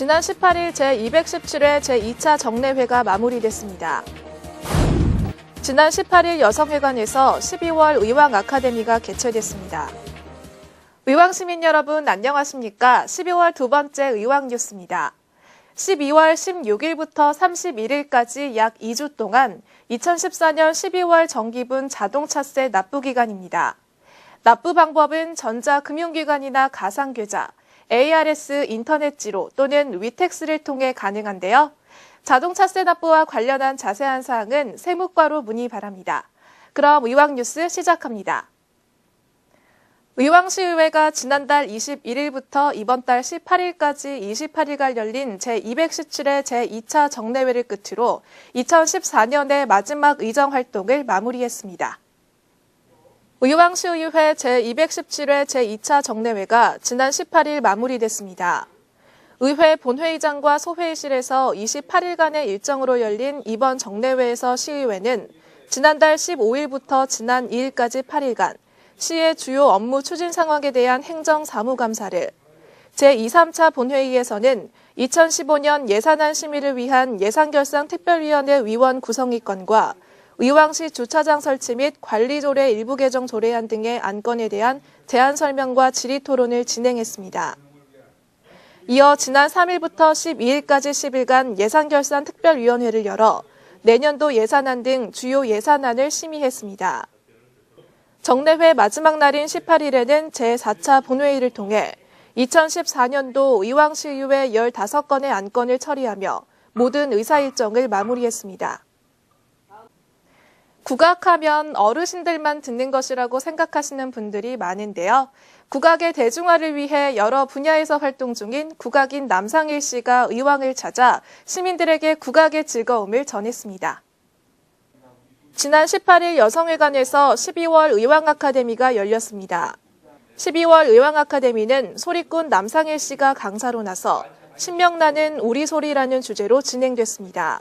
지난 18일 제217회 제2차 정례회가 마무리됐습니다. 지난 18일 여성회관에서 12월 의왕 아카데미가 개최됐습니다. 의왕 시민 여러분 안녕하십니까? 12월 두 번째 의왕 뉴스입니다. 12월 16일부터 31일까지 약 2주 동안 2014년 12월 정기분 자동차세 납부 기간입니다. 납부 방법은 전자금융기관이나 가상계좌, ARS 인터넷지로 또는 위택스를 통해 가능한데요. 자동차세 납부와 관련한 자세한 사항은 세무과로 문의 바랍니다. 그럼 의왕 뉴스 시작합니다. 의왕시의회가 지난달 21일부터 이번 달 18일까지 28일간 열린 제217회 제2차 정례회를 끝으로 2014년의 마지막 의정 활동을 마무리했습니다. 의왕시의회 제217회 제2차 정례회가 지난 18일 마무리됐습니다. 의회 본회의장과 소회의실에서 28일간의 일정으로 열린 이번 정례회에서 시의회는 지난달 15일부터 지난 2일까지 8일간 시의 주요 업무 추진 상황에 대한 행정사무감사를, 제2, 3차 본회의에서는 2015년 예산안 심의를 위한 예산결상특별위원회 위원 구성의 건과 의왕시 주차장 설치 및 관리조례 일부 개정 조례안 등의 안건에 대한 제안 설명과 질의 토론을 진행했습니다. 이어 지난 3일부터 12일까지 10일간 예산결산특별위원회를 열어 내년도 예산안 등 주요 예산안을 심의했습니다. 정례회 마지막 날인 18일에는 제4차 본회의를 통해 2014년도 의왕시의회 15건의 안건을 처리하며 모든 의사일정을 마무리했습니다. 국악하면 어르신들만 듣는 것이라고 생각하시는 분들이 많은데요. 국악의 대중화를 위해 여러 분야에서 활동 중인 국악인 남상일 씨가 의왕을 찾아 시민들에게 국악의 즐거움을 전했습니다. 지난 18일 여성회관에서 12월 의왕 아카데미가 열렸습니다. 12월 의왕 아카데미는 소리꾼 남상일 씨가 강사로 나서 신명나는 우리 소리라는 주제로 진행됐습니다.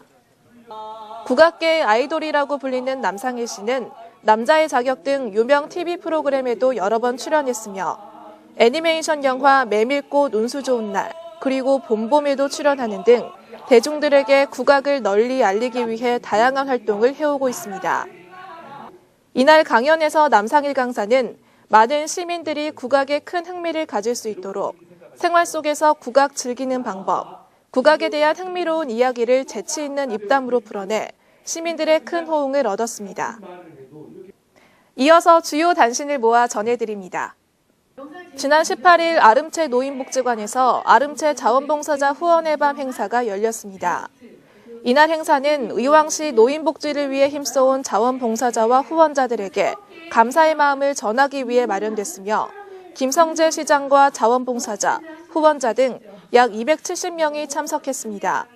국악계의 아이돌이라고 불리는 남상일 씨는 남자의 자격 등 유명 TV 프로그램에도 여러 번 출연했으며 애니메이션 영화 메밀꽃 운수 좋은 날, 그리고 봄봄에도 출연하는 등 대중들에게 국악을 널리 알리기 위해 다양한 활동을 해오고 있습니다. 이날 강연에서 남상일 강사는 많은 시민들이 국악에 큰 흥미를 가질 수 있도록 생활 속에서 국악 즐기는 방법, 국악에 대한 흥미로운 이야기를 재치 있는 입담으로 풀어내 시민들의 큰 호응을 얻었습니다. 이어서 주요 단신을 모아 전해드립니다. 지난 18일 아름채 노인복지관에서 아름채 자원봉사자 후원의 밤 행사가 열렸습니다. 이날 행사는 의왕시 노인복지를 위해 힘써온 자원봉사자와 후원자들에게 감사의 마음을 전하기 위해 마련됐으며 김성재 시장과 자원봉사자, 후원자 등 약 270명이 참석했습니다.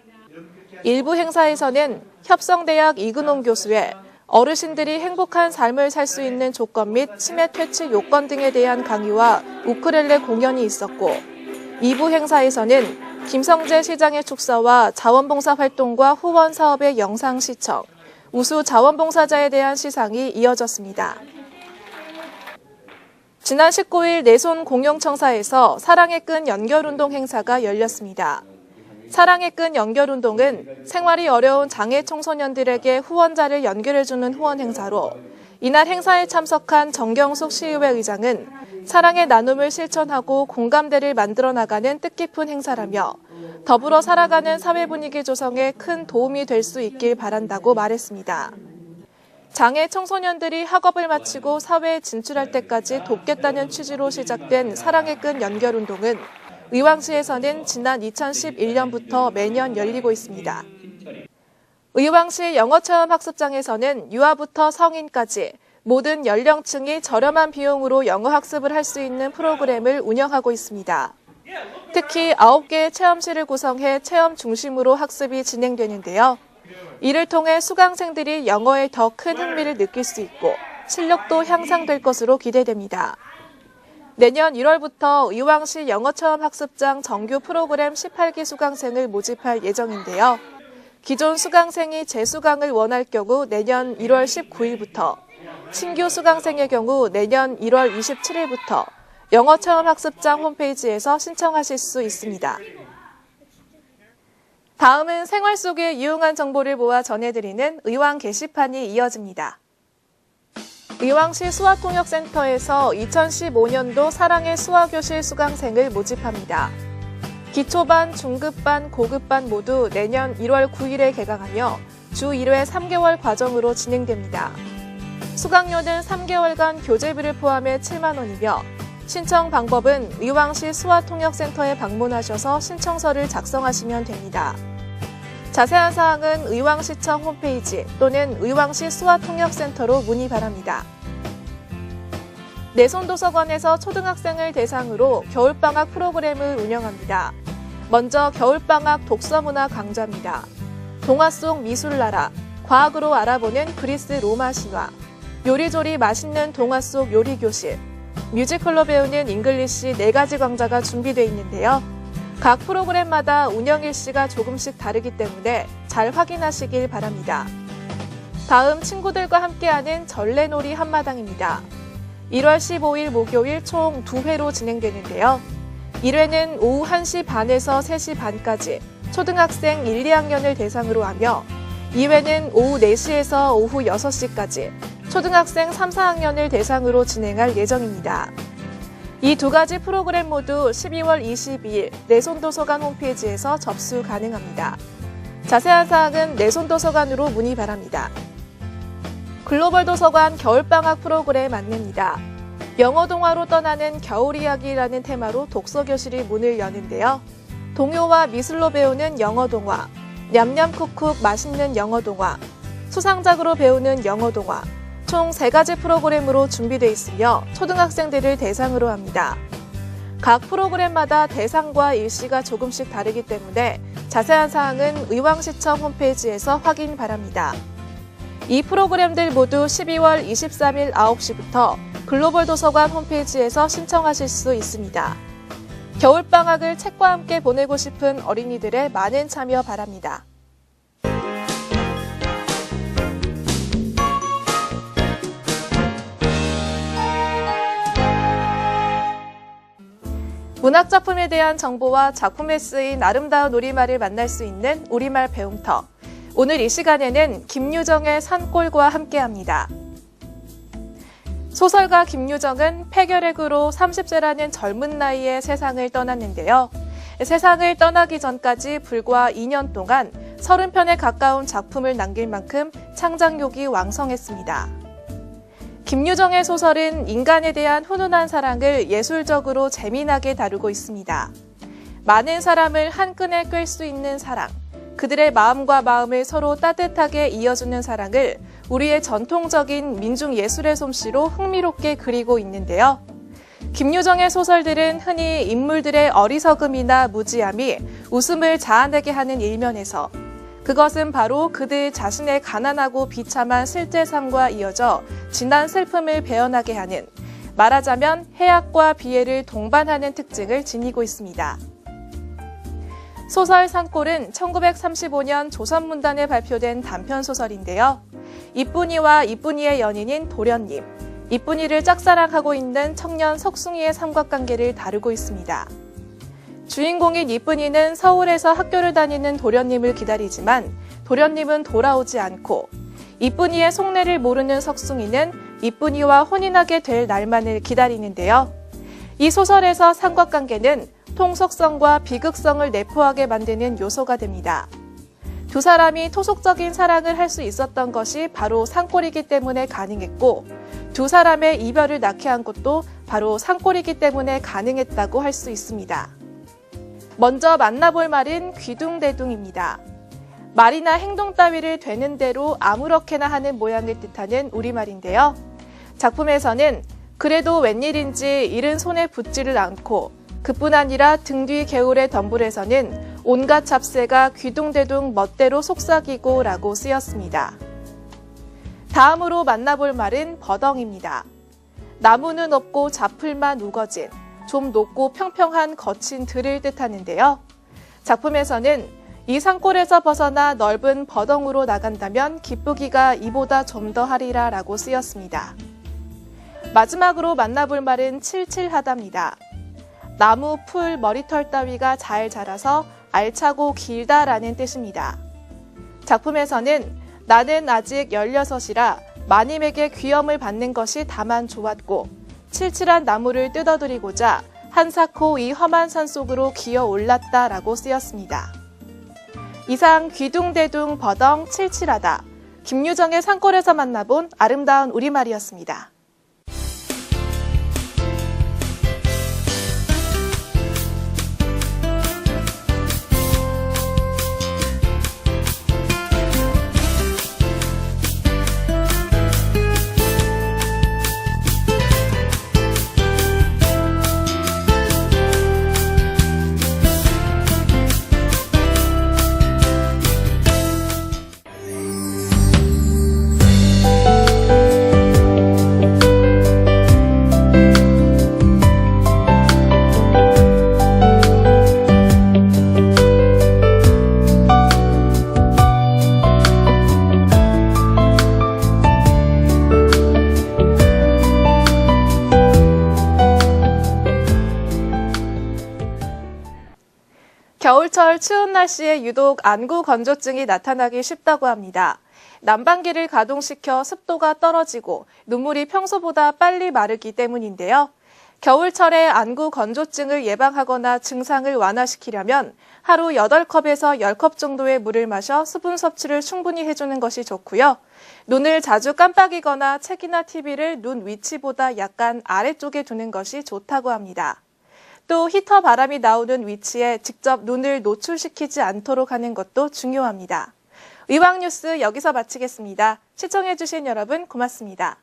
일부 행사에서는 협성대학 이근홍 교수의 어르신들이 행복한 삶을 살 수 있는 조건 및 치매 퇴치 요건 등에 대한 강의와 우크렐레 공연이 있었고, 2부 행사에서는 김성재 시장의 축사와 자원봉사 활동과 후원 사업의 영상 시청, 우수 자원봉사자에 대한 시상이 이어졌습니다. 지난 19일 내손 공용청사에서 사랑의 끈 연결운동 행사가 열렸습니다. 사랑의 끈 연결운동은 생활이 어려운 장애 청소년들에게 후원자를 연결해주는 후원 행사로, 이날 행사에 참석한 정경숙 시의회 의장은 사랑의 나눔을 실천하고 공감대를 만들어 나가는 뜻깊은 행사라며 더불어 살아가는 사회 분위기 조성에 큰 도움이 될 수 있길 바란다고 말했습니다. 장애 청소년들이 학업을 마치고 사회에 진출할 때까지 돕겠다는 취지로 시작된 사랑의 끈 연결운동은 의왕시에서는 지난 2011년부터 매년 열리고 있습니다. 의왕시 영어체험학습장에서는 유아부터 성인까지 모든 연령층이 저렴한 비용으로 영어 학습을 할 수 있는 프로그램을 운영하고 있습니다. 특히 9개의 체험실을 구성해 체험 중심으로 학습이 진행되는데요. 이를 통해 수강생들이 영어에 더 큰 흥미를 느낄 수 있고 실력도 향상될 것으로 기대됩니다. 내년 1월부터 의왕시 영어체험학습장 정규 프로그램 18기 수강생을 모집할 예정인데요. 기존 수강생이 재수강을 원할 경우 내년 1월 19일부터, 신규 수강생의 경우 내년 1월 27일부터 영어체험학습장 홈페이지에서 신청하실 수 있습니다. 다음은 생활 속에 유용한 정보를 모아 전해드리는 의왕 게시판이 이어집니다. 의왕시 수화통역센터에서 2015년도 사랑의 수화교실 수강생을 모집합니다. 기초반, 중급반, 고급반 모두 내년 1월 9일에 개강하며 주 1회 3개월 과정으로 진행됩니다. 수강료는 3개월간 교재비를 포함해 7만 원이며 신청 방법은 의왕시 수화통역센터에 방문하셔서 신청서를 작성하시면 됩니다. 자세한 사항은 의왕시청 홈페이지 또는 의왕시 수화통역센터로 문의 바랍니다. 내손도서관에서 초등학생을 대상으로 겨울방학 프로그램을 운영합니다. 먼저 겨울방학 독서문화 강좌입니다. 동화 속 미술나라, 과학으로 알아보는 그리스 로마 신화, 요리조리 맛있는 동화 속 요리교실, 뮤지컬로 배우는 잉글리시 4가지 강좌가 준비되어 있는데요. 각 프로그램마다 운영 일시가 조금씩 다르기 때문에 잘 확인하시길 바랍니다. 다음 친구들과 함께하는 전래놀이 한마당입니다. 1월 15일 목요일 총 2회로 진행되는데요. 1회는 오후 1시 반에서 3시 반까지 초등학생 1, 2학년을 대상으로 하며 2회는 오후 4시에서 오후 6시까지 초등학생 3, 4학년을 대상으로 진행할 예정입니다. 이 2가지 프로그램 모두 12월 22일 내손도서관 홈페이지에서 접수 가능합니다. 자세한 사항은 내손도서관으로 문의 바랍니다. 글로벌 도서관 겨울방학 프로그램 안내입니다. 영어 동화로 떠나는 겨울 이야기라는 테마로 독서교실이 문을 여는데요. 동요와 미술로 배우는 영어 동화, 냠냠쿡쿡 맛있는 영어 동화, 수상작으로 배우는 영어 동화, 총 3가지 프로그램으로 준비되어 있으며 초등학생들을 대상으로 합니다. 각 프로그램마다 대상과 일시가 조금씩 다르기 때문에 자세한 사항은 의왕시청 홈페이지에서 확인 바랍니다. 이 프로그램들 모두 12월 23일 9시부터 글로벌 도서관 홈페이지에서 신청하실 수 있습니다. 겨울방학을 책과 함께 보내고 싶은 어린이들의 많은 참여 바랍니다. 문학작품에 대한 정보와 작품에 쓰인 아름다운 우리말을 만날 수 있는 우리말 배움터. 오늘 이 시간에는 김유정의 산골과 함께합니다. 소설가 김유정은 폐결핵으로 30세라는 젊은 나이에 세상을 떠났는데요. 세상을 떠나기 전까지 불과 2년 동안 30편에 가까운 작품을 남길 만큼 창작욕이 왕성했습니다. 김유정의 소설은 인간에 대한 훈훈한 사랑을 예술적으로 재미나게 다루고 있습니다. 많은 사람을 한 끈에 꿰 수 있는 사랑, 그들의 마음과 마음을 서로 따뜻하게 이어주는 사랑을 우리의 전통적인 민중예술의 솜씨로 흥미롭게 그리고 있는데요. 김유정의 소설들은 흔히 인물들의 어리석음이나 무지함이 웃음을 자아내게 하는 일면에서 그것은 바로 그들 자신의 가난하고 비참한 실제 삶과 이어져 진한 슬픔을 배어나게 하는, 말하자면 해악과 비애를 동반하는 특징을 지니고 있습니다. 소설 산골은 1935년 조선문단에 발표된 단편소설인데요. 이쁜이와 이쁜이의 연인인 도련님, 이쁜이를 짝사랑하고 있는 청년 석숭이의 삼각관계를 다루고 있습니다. 주인공인 이쁜이는 서울에서 학교를 다니는 도련님을 기다리지만 도련님은 돌아오지 않고, 이쁜이의 속내를 모르는 석숭이는 이쁜이와 혼인하게 될 날만을 기다리는데요. 이 소설에서 삼각관계는 통속성과 비극성을 내포하게 만드는 요소가 됩니다. 두 사람이 토속적인 사랑을 할 수 있었던 것이 바로 산골이기 때문에 가능했고, 두 사람의 이별을 낳게 한 것도 바로 산골이기 때문에 가능했다고 할 수 있습니다. 먼저 만나볼 말은 귀둥대둥입니다. 말이나 행동 따위를 되는 대로 아무렇게나 하는 모양을 뜻하는 우리말인데요. 작품에서는 그래도 웬일인지 일은 손에 붙지를 않고, 그뿐 아니라 등 뒤 개울의 덤불에서는 온갖 잡새가 귀둥대둥 멋대로 속삭이고 라고 쓰였습니다. 다음으로 만나볼 말은 버덩입니다. 나무는 없고 잡풀만 우거진, 좀 높고 평평한 거친 들을 뜻하는데요. 작품에서는 이 산골에서 벗어나 넓은 버덩으로 나간다면 기쁘기가 이보다 좀 더 하리라 라고 쓰였습니다. 마지막으로 만나볼 말은 칠칠하답니다. 나무, 풀, 머리털 따위가 잘 자라서 알차고 길다라는 뜻입니다. 작품에서는 나는 아직 16이라 마님에게 귀염을 받는 것이 다만 좋았고 칠칠한 나무를 뜯어드리고자 한사코 이 험한 산 속으로 기어 올랐다라고 쓰였습니다. 이상 귀둥대둥 버덩 칠칠하다. 김유정의 산골에서 만나본 아름다운 우리말이었습니다. 겨울철 추운 날씨에 유독 안구 건조증이 나타나기 쉽다고 합니다. 난방기를 가동시켜 습도가 떨어지고 눈물이 평소보다 빨리 마르기 때문인데요. 겨울철에 안구 건조증을 예방하거나 증상을 완화시키려면 하루 8컵에서 10컵 정도의 물을 마셔 수분 섭취를 충분히 해주는 것이 좋고요. 눈을 자주 깜빡이거나 책이나 TV를 눈 위치보다 약간 아래쪽에 두는 것이 좋다고 합니다. 또 히터 바람이 나오는 위치에 직접 눈을 노출시키지 않도록 하는 것도 중요합니다. 의왕 뉴스 여기서 마치겠습니다. 시청해주신 여러분 고맙습니다.